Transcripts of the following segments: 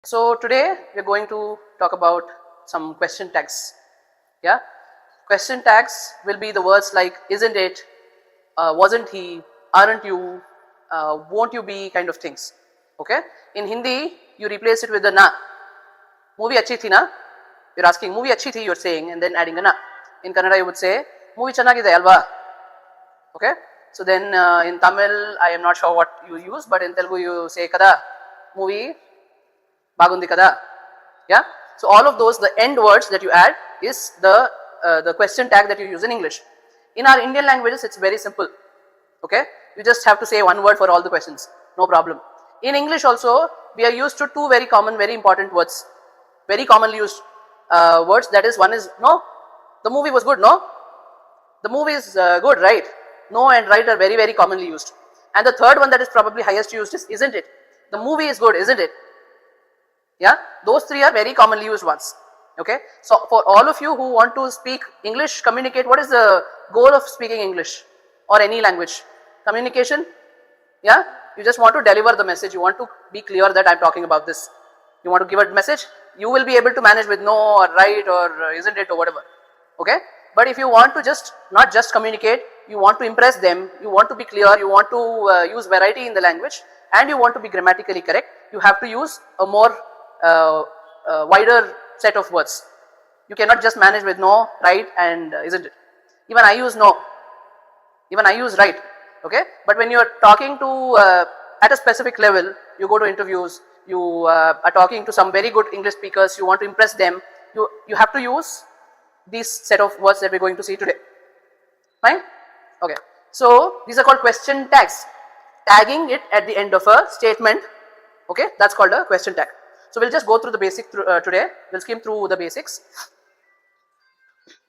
So today we are going to talk about some question tags. Yeah, question tags will be the words like isn't it, wasn't he, aren't you, won't you be kind of things. Okay. In Hindi you replace it with the na. Movie achhi thi na. You're asking movie achhi thi. You're saying and then adding a na. In Kannada you would say movie channagide alva. Okay. So then in Tamil I am not sure what you use, but in Telugu you say kada movie bagundi kada. Yeah. So all of those, the end words that you add is the question tag that you use in English. In our Indian languages, it's very simple. Okay. You just have to say one word for all the questions. No problem. In English also, we are used to two very common, very important words. Very commonly used words. That is, one is no. The movie was good. No. The movie is good, right? No and right are very, very commonly used. And the third one that is probably highest used is isn't it? The movie is good, isn't it? Yeah, those three are very commonly used ones. Okay, so for all of you who want to speak English, communicate, what is the goal of speaking English or any language? Communication. Yeah, you just want to deliver the message. You want to be clear that I'm talking about this. You want to give a message. You will be able to manage with no or right or isn't it or whatever. Okay, but if you want to just not just communicate, you want to impress them, you want to be clear, you want to use variety in the language, and you want to be grammatically correct, you have to use a more wider set of words. You cannot just manage with no, right and isn't it. Even I use no, even I use right. Okay, but when you are talking to at a specific level, you go to interviews, you are talking to some very good English speakers, you want to impress them, you have to use these set of words that we're going to see today. Fine? Okay. So these are called question tags. Tagging it at the end of a statement. Okay, that's called a question tag. So we'll just go through the basic today. We'll skim through the basics.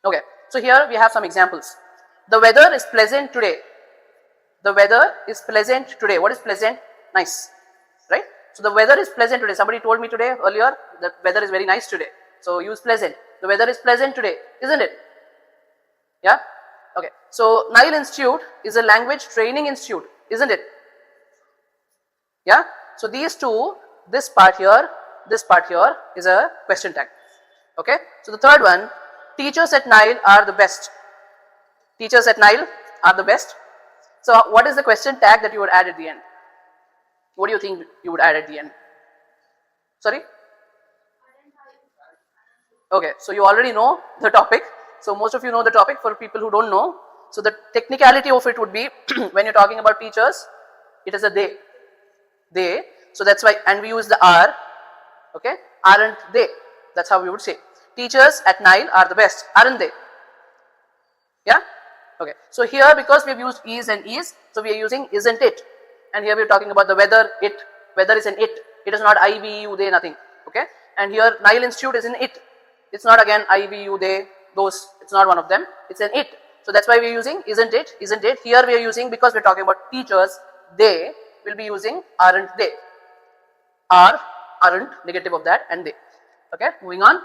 Okay. So here we have some examples. The weather is pleasant today. The weather is pleasant today. What is pleasant? Nice. Right? So the weather is pleasant today. Somebody told me today earlier the weather is very nice today. So use pleasant. The weather is pleasant today, isn't it? Yeah? Okay. So Nile Institute is a language training institute, isn't it? Yeah? So these two, this part here is a question tag. Okay? So the third one, teachers at Nile are the best. Teachers at Nile are the best. So what is the question tag that you would add at the end? What do you think you would add at the end? Sorry? Okay, so you already know the topic. So most of you know the topic. For people who don't know, so the technicality of it would be when you're talking about teachers, it is a they. They. So that's why, and we use the are. Okay, aren't they? That's how we would say. Teachers at Nile are the best, aren't they? Yeah. Okay. So here, because we've used is and is, so we are using isn't it, and here we are talking about the weather. It. Weather is an it. It is not I, we, you, they, nothing. Okay. And here Nile Institute is an it. It's not again I, we, you, they, those. It's not one of them. It's an it. So that's why we are using isn't it, isn't it. Here we are using, because we're talking about teachers, they will be using aren't they. Are, aren't, negative of that, and they. Okay, moving on.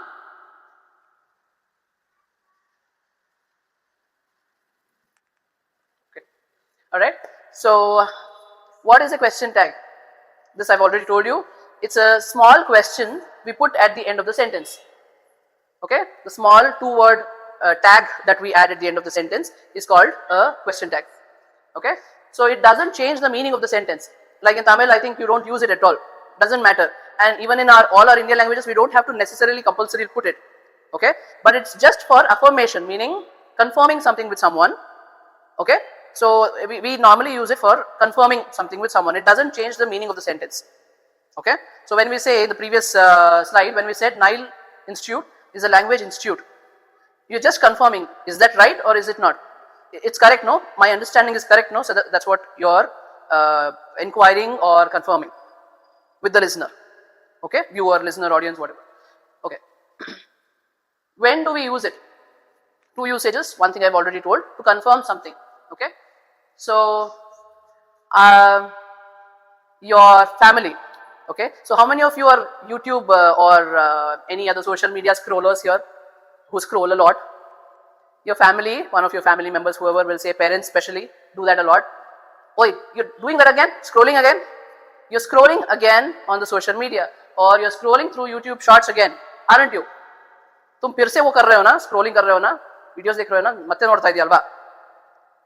Okay. Alright. So what is a question tag? This I've already told you. It's a small question we put at the end of the sentence. Okay, the small two-word tag that we add at the end of the sentence is called a question tag. Okay, so it doesn't change the meaning of the sentence. Like in Tamil, I think you don't use it at all. Doesn't matter. And even in all our Indian languages, we don't have to necessarily compulsorily put it. Okay, but it's just for affirmation, meaning confirming something with someone. Okay, so we normally use it for confirming something with someone. It doesn't change the meaning of the sentence. Okay, so when we say in the previous slide, when we said Nile Institute is a language institute, you're just confirming, is that right or is it not? It's correct, no? My understanding is correct, no? So that's what you're inquiring or confirming with the listener. Okay, viewer, listener, audience, whatever. Okay. When do we use it? Two usages. One thing I've already told, to confirm something. Okay. So your family. Okay. So how many of you are YouTube or any other social media scrollers here who scroll a lot? Your family, one of your family members, whoever will say, parents especially, do that a lot. Oi, you're doing that again? Scrolling again? You're scrolling again on the social media. or you're scrolling through YouTube shorts again, aren't you? तुम फिर से वो कर रहे हो ना, scrolling कर रहे हो ना, videos देख रहे हो ना, ಮತ್ತೆ ನೋಡ್ತಾ ಇದೀಯ ಅಲ್ವಾ?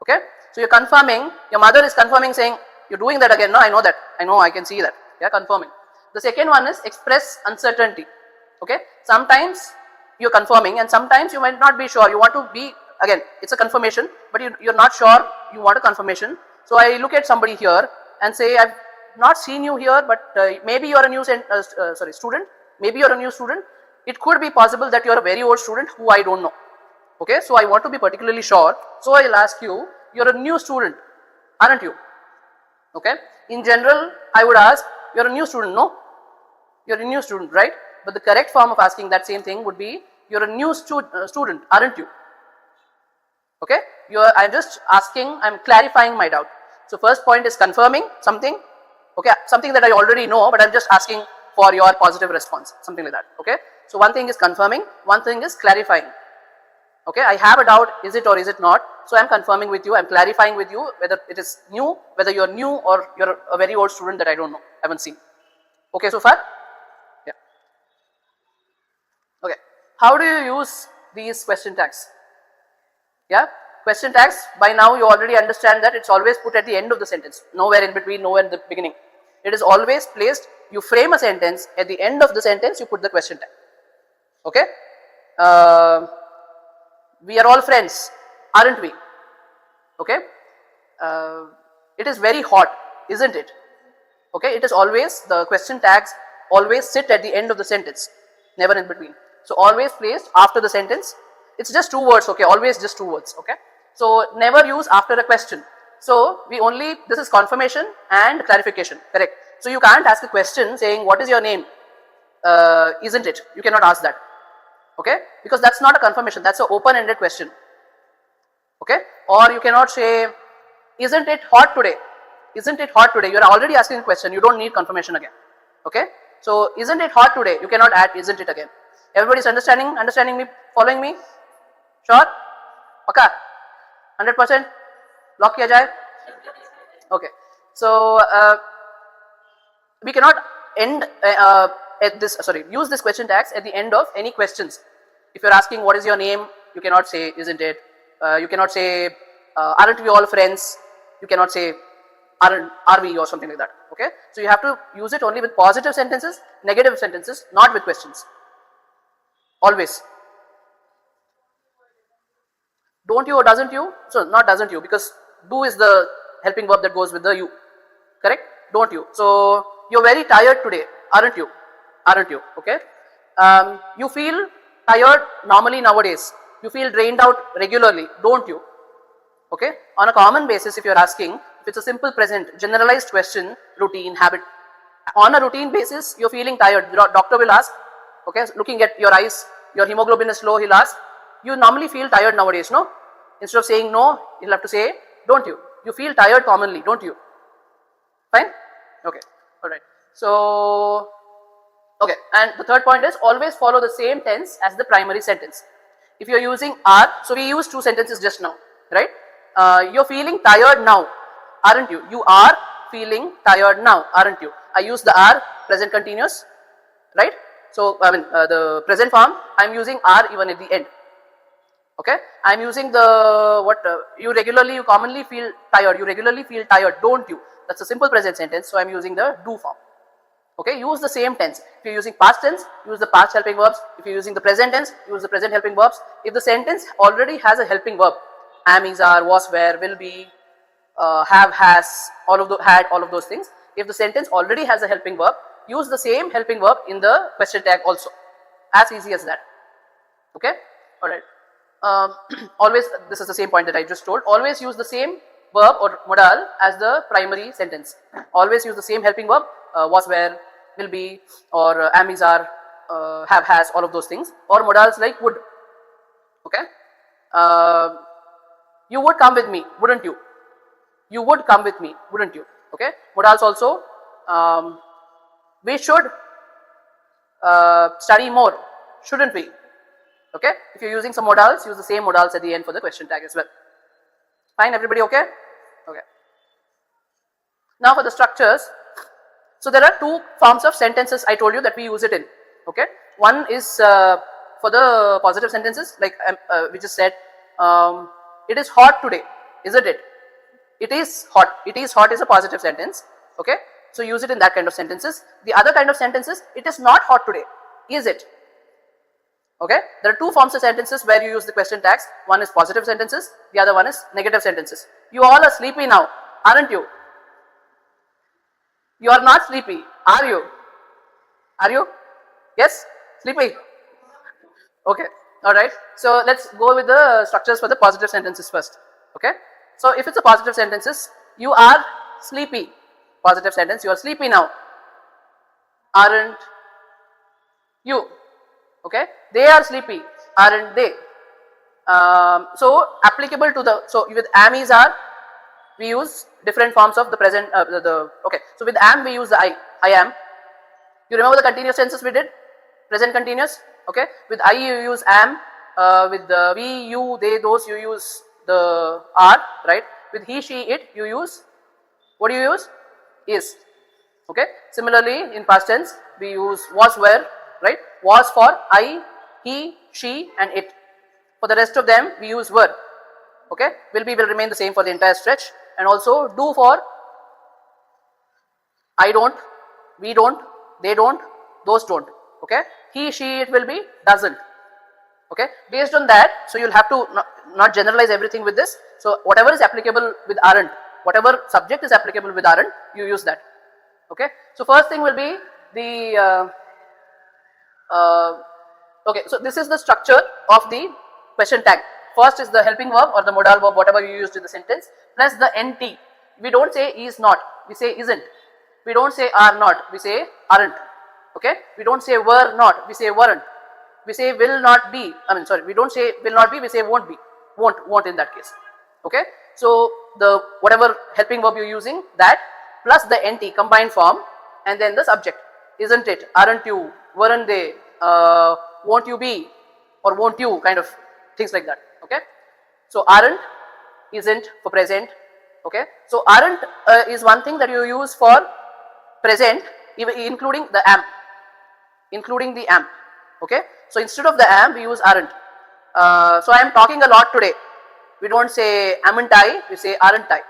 Okay, so you're confirming, your mother is confirming saying, you're doing that again, no, I know that, I know, I can see that, yeah, confirming. The second one is express uncertainty. Okay, sometimes you're confirming and sometimes you might not be sure, you want to be, again, it's a confirmation, but you're not sure, you want a confirmation. So I look at somebody here and say, I've not seen you here, but maybe you're a new student, maybe you're a new student. It could be possible that you're a very old student who I don't know. Okay, so I want to be particularly sure, so I'll ask you, you're a new student, aren't you? Okay, in general, I would ask, you're a new student, no? You're a new student, right? But the correct form of asking that same thing would be, you're a new student, aren't you? Okay, I'm just asking, I'm clarifying my doubt. So first point is confirming something, okay, something that I already know, but I'm just asking for your positive response, something like that. Okay, so one thing is confirming, one thing is clarifying. Okay, I have a doubt, is it or is it not? So I'm confirming with you, I'm clarifying with you whether it is new, whether you're new or you're a very old student that I don't know, haven't seen. Okay, so far? Yeah. Okay, how do you use these question tags? Yeah, question tags, by now you already understand that it's always put at the end of the sentence, nowhere in between, nowhere in the beginning. It is always placed, you frame a sentence, at the end of the sentence you put the question tag. Okay, we are all friends, aren't we? Okay, it is very hot, isn't it? Okay, it is always, the question tags always sit at the end of the sentence, never in between. So always placed after the sentence. It's just two words, okay, always just two words, okay. So never use after a question. So we only, this is confirmation and clarification, correct. So you can't ask a question saying, what is your name? Isn't it? You cannot ask that. Okay, because that's not a confirmation, that's an open-ended question. Okay, or you cannot say, isn't it hot today? Isn't it hot today? You're already asking a question, you don't need confirmation again. Okay, so isn't it hot today? You cannot add isn't it again. Everybody's understanding me, following me? Sure? Okay, 100%? Lock kiya jaye? Okay, so we cannot end use this question tags at the end of any questions. If you're asking what is your name, you cannot say isn't it. You cannot say aren't we all friends. You cannot say are we or something like that. Okay, so you have to use it only with positive sentences, negative sentences, not with questions. Always. Don't you or doesn't you? So not doesn't you, because do is the helping verb that goes with the you. Correct? Don't you. So you're very tired today, aren't you? Aren't you? Okay. You feel tired normally nowadays. You feel drained out regularly, don't you? Okay. On a common basis, if you're asking, if it's a simple present, generalized question, routine, habit. On a routine basis, you're feeling tired. The doctor will ask, okay, looking at your eyes, your hemoglobin is low, he'll ask, you normally feel tired nowadays, no? Instead of saying no, he'll have to say, don't you? You feel tired commonly, don't you? Fine? Okay, alright. So, okay, and the third point is always follow the same tense as the primary sentence. If you're using are, so we used two sentences just now, right? You're feeling tired now, aren't you? You are feeling tired now, aren't you? I use the are, present continuous, right? So, I mean, the present form, I'm using are even at the end. Okay, I'm using the, you commonly feel tired, you regularly feel tired, don't you? That's a simple present sentence, so I'm using the do form. Okay, use the same tense. If you're using past tense, use the past helping verbs. If you're using the present tense, use the present helping verbs. If the sentence already has a helping verb, am, is, are, was, were, will be, have, has, all of had, all of those things. If the sentence already has a helping verb, use the same helping verb in the question tag also. As easy as that. Okay, alright. Always, this is the same point that I just told, always use the same verb or modal as the primary sentence. Always use the same helping verb, was, were, will be, or am, is, are, have, has, all of those things, or modals like would. Okay, you would come with me, wouldn't you? You would come with me, wouldn't you? Okay, modals also, we should study more, shouldn't we? Okay, if you're using some modals, use the same modals at the end for the question tag as well. Fine, everybody okay? Okay. Now for the structures. So there are two forms of sentences I told you that we use it in. Okay, one is for the positive sentences, like we just said, it is hot today, isn't it? It is hot. It is hot is a positive sentence. Okay, so use it in that kind of sentences. The other kind of sentences, it is not hot today, is it? Okay, there are two forms of sentences where you use the question tags. One is positive sentences, the other one is negative sentences. You all are sleepy now, aren't you? You are not sleepy, are you? Are you? Yes? Sleepy? Okay, alright. So let's go with the structures for the positive sentences first. Okay, so if it's a positive sentences, you are sleepy. Positive sentence, you are sleepy now. Aren't you? Okay, they are sleepy, aren't they? So applicable to the, so with am is are, we use different forms of the present, okay, so with am we use the I am. You remember the continuous tenses we did? Present continuous, okay, with I you use am, with the we, you, they, those you use the are, right? With he, she, it you use, what do you use? Is. Okay, similarly in past tense we use was, were, right? Was for I, he, she and it. For the rest of them we use were. Okay, will be will remain the same for the entire stretch. And also do for I don't, we don't, they don't, those don't. Okay, he, she, it will be doesn't. Okay, based on that, so you'll have to not generalize everything with this. So whatever is applicable with aren't, whatever subject is applicable with aren't, you use that. Okay, so first thing will be the okay, so this is the structure of the question tag. First is the helping verb or the modal verb, whatever you used in the sentence, plus the NT. We don't say is not, we say isn't. We don't say are not, we say aren't. Okay, we don't say were not, we say weren't. We say will not be, we don't say will not be, we say won't be, won't in that case. Okay, so the whatever helping verb you're using, that plus the NT combined form, and then the subject. Isn't it, aren't you, weren't they, won't you be, or won't you, kind of things like that. Okay, so aren't, isn't for present. Okay, so aren't is one thing that you use for present, even including the am, including the am. Okay, so instead of the am we use aren't. So I am talking a lot today. We don't say amn't I, we say aren't I.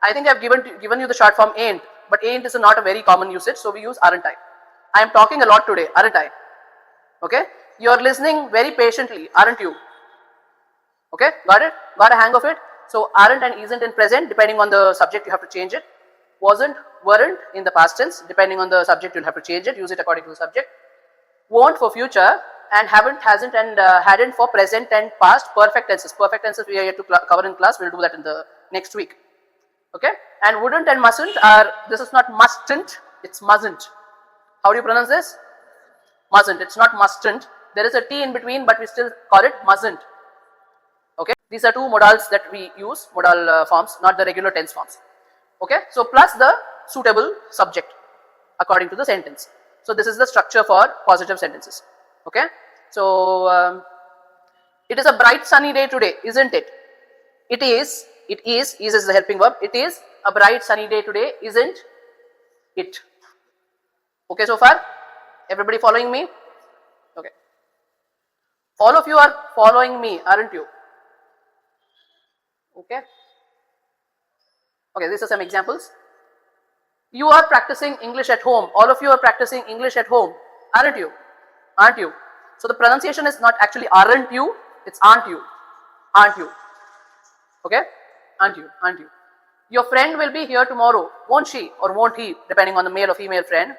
I think I have given you the short form ain't, but ain't is not a very common usage, so we use aren't I. I am talking a lot today, aren't I? Okay, you are listening very patiently, aren't you? Okay, got it? Got a hang of it? So aren't and isn't in present, depending on the subject you have to change it. Wasn't, weren't in the past tense, depending on the subject you'll have to change it, use it according to the subject. Won't for future, and haven't, hasn't and hadn't for present and past perfect tenses. Perfect tenses we are yet to cover in class, we'll do that in the next week. Okay, and wouldn't and mustn't are, this is not mustn't, it's mustn't. How do you pronounce this? Mustn't, it's not mustn't. There is a T in between, but we still call it mustn't. Okay, these are two modals that we use, modal forms, not the regular tense forms. Okay, so plus the suitable subject according to the sentence. So this is the structure for positive sentences. Okay, so it is a bright sunny day today, isn't it? It is is the helping verb. It is a bright sunny day today, isn't it? Okay, so far everybody following me? Okay, all of you are following me, aren't you? Okay, okay, these are some examples. You are practicing English at home. All of you are practicing English at home, aren't you? Aren't you? So the pronunciation is not actually aren't you, it's aren't you. Aren't you? Okay, aren't you? Aren't you? Your friend will be here tomorrow, won't she or won't he, depending on the male or female friend.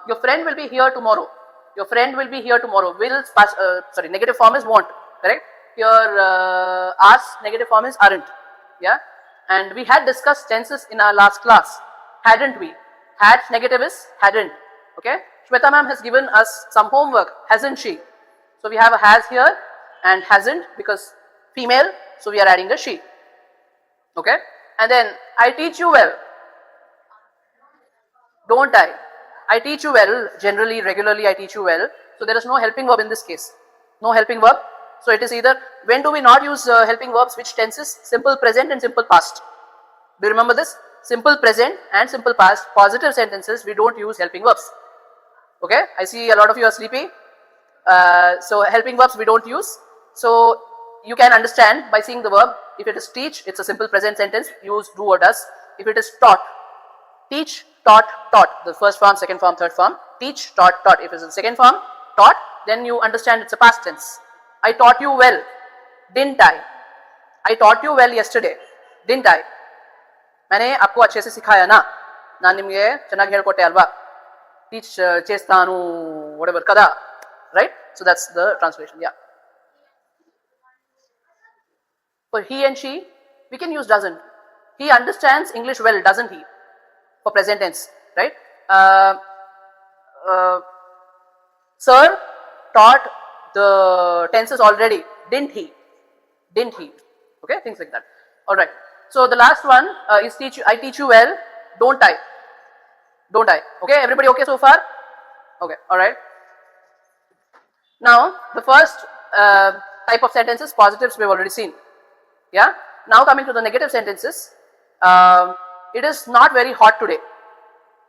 Your friend will be here tomorrow. Your friend will be here tomorrow. Will, negative form is won't, correct? Here, ask, negative form is aren't. Yeah, and we had discussed tenses in our last class, hadn't we? Had negative is hadn't. Okay, Shweta ma'am has given us some homework, hasn't she? So we have a has here and hasn't because female, so we are adding a she. Okay, and then I teach you well, don't I? I teach you well, generally, regularly I teach you well. So there is no helping verb in this case. No helping verb. So it is either, when do we not use helping verbs, which tenses? Simple present and simple past. Do you remember this? simple present and simple past, positive sentences, we don't use helping verbs. Okay, I see a lot of you are sleepy. So helping verbs we don't use. So you can understand by seeing the verb. If it is teach, it's a simple present sentence, use do or does. If it is taught, teach, taught, taught, the first form, second form, third form, teach, taught, taught. If it's in second form, taught, then you understand it's a past tense. I taught you well, didn't I? I taught you well yesterday, didn't I? मैंने आपको अच्छे से सिखाया ना ನಾನು ನಿಮಗೆ ಚೆನ್ನಾಗಿ ಹೇಳ್ಕೊಟ್ಟೆ ಅಲ್ವಾ teach చేస్తాను whatever kada, right? So that's the translation. Yeah, for he and she we can use doesn't. He understands English well, doesn't he? For present tense, right? Sir taught the tenses already, didn't he? Didn't he? Okay, things like that. All right. So the last one is teach. I teach you well, don't I? Don't I? Okay, everybody okay so far? Okay, all right. Now the first type of sentences, positives, we have already seen. Yeah. Now coming to the negative sentences, it is not very hot today.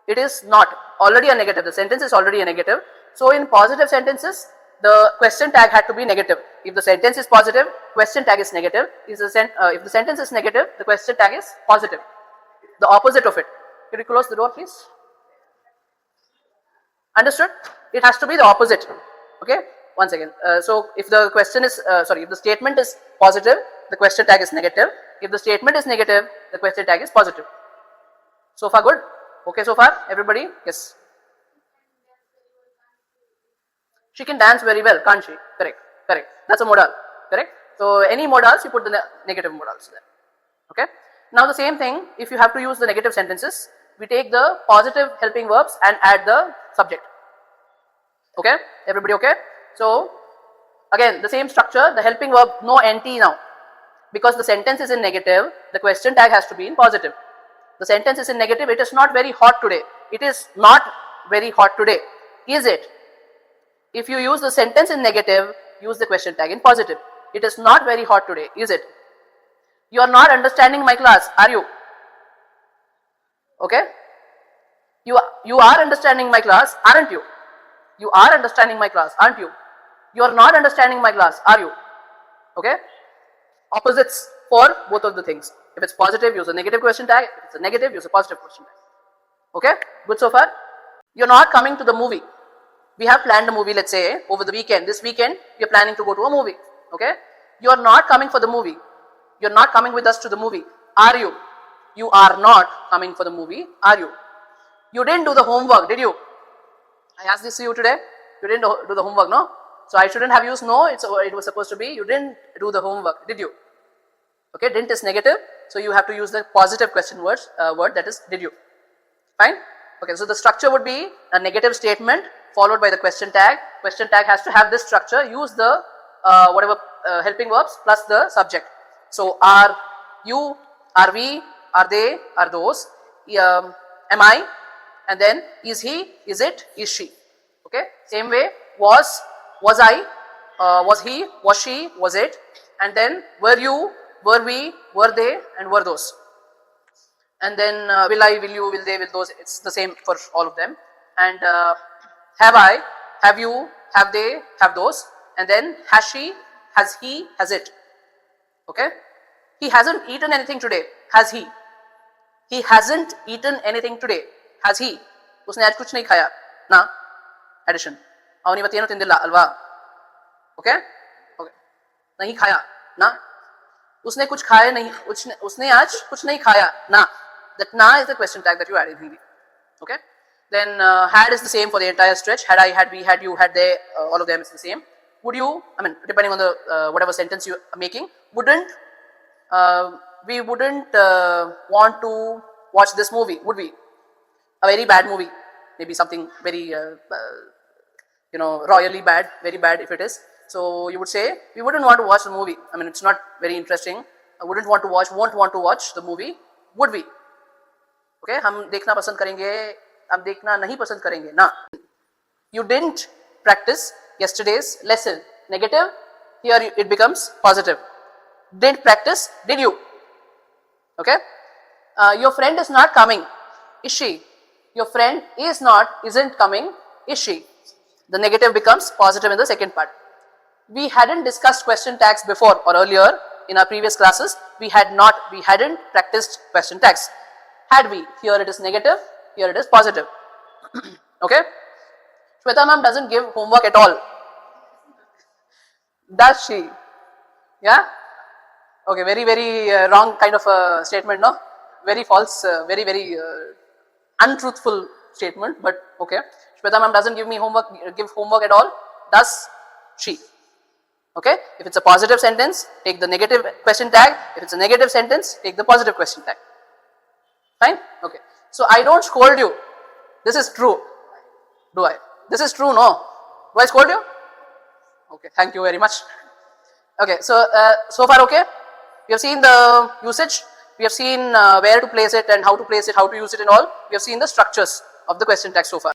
It is not, already a negative. The sentence is already a negative. So in positive sentences, the question tag had to be negative. If the sentence is positive, question tag is negative. If the sentence is negative, the question tag is positive. The opposite of it. Can you close the door, please? Understood? It has to be the opposite. Okay. Once again. So if the question is if the statement is positive, the question tag is negative. If the statement is negative, the question tag is positive. So far good? Okay so far? Everybody? Yes. She can dance very well, can't she? Correct. Correct. That's a modal. Correct. So any modals, you put the negative modals there. Okay. Now the same thing, if you have to use the negative sentences, we take the positive helping verbs and add the subject. Okay. Everybody okay? So again, the same structure, the helping verb, no NT now. Because the sentence is in negative, the question tag has to be in positive. The sentence is in negative, it is not very hot today. It is not very hot today. Is it? If you use the sentence in negative, use the question tag in positive. It is not very hot today. Is it? You are not understanding my class, are you? Okay? You are understanding my class, aren't you? You are understanding my class, aren't you? You are not understanding my class, are you? Okay? Opposites for both of the things. If it's positive, use a negative question tag. If it's a negative, use a positive question tag. Okay? Good so far? You're not coming to the movie. We have planned a movie, let's say, over the weekend. This weekend, we are planning to go to a movie. Okay? You are not coming for the movie. You're not coming with us to the movie. Are you? You are not coming for the movie. Are you? You didn't do the homework, did you? I asked this to you today. You didn't do the homework, no? So I shouldn't have used no. It was supposed to be you didn't do the homework, did you? Okay, didn't is negative. So you have to use the positive question word that is did you. Fine? Okay, so the structure would be a negative statement followed by the question tag. Question tag has to have this structure. Use the whatever helping verbs plus the subject. So are you, are we, are they, are those, am I, and then is he, is it, is she. Okay, same way was I, was he, was she, was it, and then were you, were we, were they, and were those. And then will I, will you, will they, will those, it's the same for all of them. And have I, have you, have they, have those, and then has she, has he, has it. Okay, he hasn't eaten anything today, has he? He hasn't eaten anything today, has he? उसने आज कुछ नहीं खाया ना. Addition. ಅವನು ಇವತ್ತೇನು ತಿಂದಿಲ್ಲ ಅಲ್ವಾ? Okay? Okay. नहीं खाया ना. उसने कुछ खाया नहीं, उसने आज कुछ नहीं खाया ना. That na is the question tag that you add in Hindi. Okay? Then had is the same for the entire stretch. Had I, had we, had you, had they, all of them is the same. Would you, I mean, depending on the whatever sentence you are making, wouldn't, we wouldn't want to watch this movie, would we? A very bad movie, maybe something very, royally bad, very bad if it is. So you would say, we wouldn't want to watch the movie. I mean, it's not very interesting. I wouldn't want to watch, won't want to watch the movie, would we? Okay, हम देखना पसंद करेंगे, हम देखना नहीं पसंद करेंगे ना. You didn't practice yesterday's lesson. Negative, here it becomes positive. Didn't practice, did you? Okay, Your friend is not coming. Is she? Your friend is not, isn't coming. Is she? The negative becomes positive in the second part. We hadn't discussed question tags before or earlier in our previous classes. We hadn't practiced question tags. Had we? Here it is negative, here it is positive. Okay? Shweta ma'am doesn't give homework at all. Does she? Yeah? Okay, very wrong kind of a statement, no? Very false, very untruthful statement, but okay. Shweta ma'am doesn't give homework at all. Does she? Okay, if it's a positive sentence, take the negative question tag. If it's a negative sentence, take the positive question tag. Fine? Okay. So I don't scold you. This is true. Do I? This is true, no? Do I scold you? Okay, thank you very much. Okay, so so far okay? We have seen the usage, we have seen where to place it and how to place it, how to use it and all. We have seen the structures of the question tag so far.